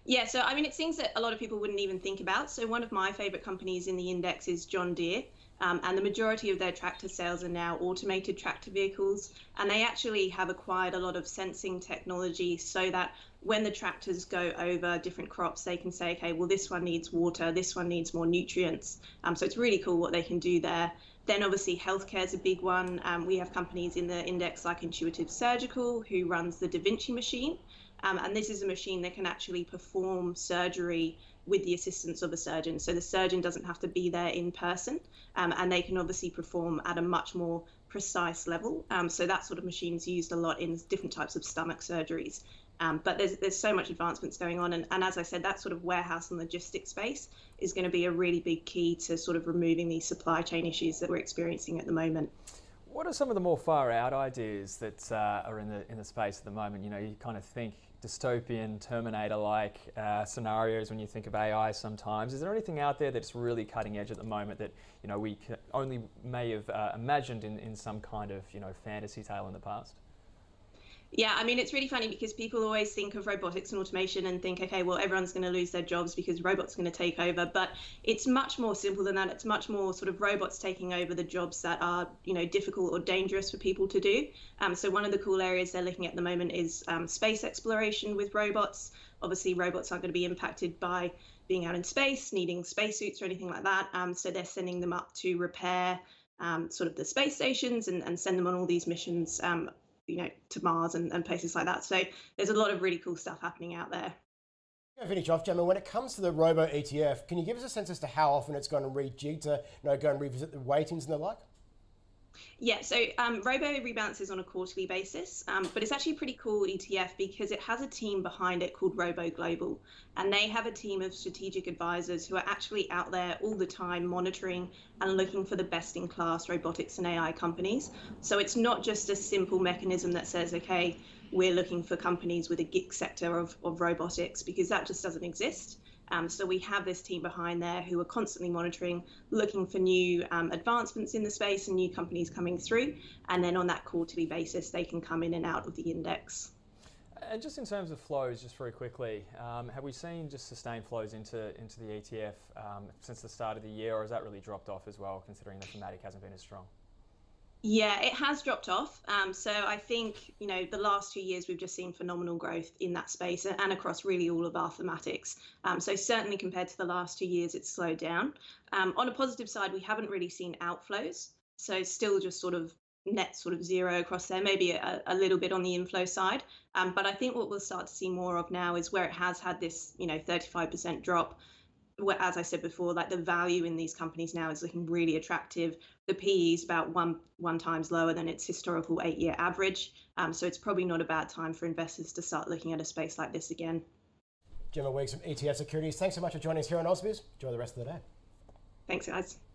Yeah, so I mean, it's things that a lot of people wouldn't even think about. So one of my favorite companies in the index is John Deere, and the majority of their tractor sales are now automated tractor vehicles. And they actually have acquired a lot of sensing technology so that when the tractors go over different crops, they can say, okay, well, this one needs water, this one needs more nutrients. So it's really cool what they can do there. Then obviously healthcare is a big one. We have companies in the index like Intuitive Surgical, who runs the Da Vinci machine. And this is a machine that can actually perform surgery with the assistance of a surgeon. So the surgeon doesn't have to be there in person, and they can obviously perform at a much more precise level. So that sort of machine is used a lot in different types of stomach surgeries. But there's so much advancements going on. And as I said, that sort of warehouse and logistics space is going to be a really big key to sort of removing these supply chain issues that we're experiencing at the moment. What are some of the more far out ideas that are in the space at the moment? You know, you kind of think dystopian, Terminator-like scenarios when you think of AI sometimes. Is there anything out there that's really cutting edge at the moment that, you know, we only may have imagined in some kind of, you know, fantasy tale in the past? Yeah, I mean, it's really funny because people always think of robotics and automation and think, okay, well, everyone's going to lose their jobs because robots are going to take over. But it's much more simple than that. It's much more sort of robots taking over the jobs that are, you know, difficult or dangerous for people to do. So one of the cool areas they're looking at the moment is space exploration with robots. Obviously, robots aren't going to be impacted by being out in space, needing spacesuits or anything like that. So they're sending them up to repair sort of the space stations and send them on all these missions. You know, to Mars and places like that. So there's a lot of really cool stuff happening out there. To finish off, Gemma, when it comes to the Robo ETF, can you give us a sense as to how often it's going to rejig to, you know, go and revisit the weightings and the like? Yeah, so Robo rebalances on a quarterly basis, but it's actually a pretty cool ETF because it has a team behind it called Robo Global, and they have a team of strategic advisors who are actually out there all the time monitoring and looking for the best-in-class robotics and AI companies. So it's not just a simple mechanism that says, okay, we're looking for companies with a gig sector of robotics, because that just doesn't exist. So we have this team behind there who are constantly monitoring, looking for new advancements in the space and new companies coming through. And then on that quarterly basis, they can come in and out of the index. And just in terms of flows, just very quickly, have we seen just sustained flows into the ETF since the start of the year, or has that really dropped off as well, considering the thematic hasn't been as strong? Yeah, it has dropped off. So I think, you know, the last 2 years we've just seen phenomenal growth in that space and across really all of our thematics. So certainly compared to the last 2 years, it's slowed down. On a positive side, we haven't really seen outflows. So still just sort of net sort of zero across there, maybe a little bit on the inflow side. But I think what we'll start to see more of now is where it has had this, you know, 35% drop. As I said before, like the value in these companies now is looking really attractive. The PE is about one times lower than its historical 8-year average. So it's probably not a bad time for investors to start looking at a space like this again. Gemma Weeks from ETF Securities, thanks so much for joining us here on ausbiz. Enjoy the rest of the day. Thanks, guys.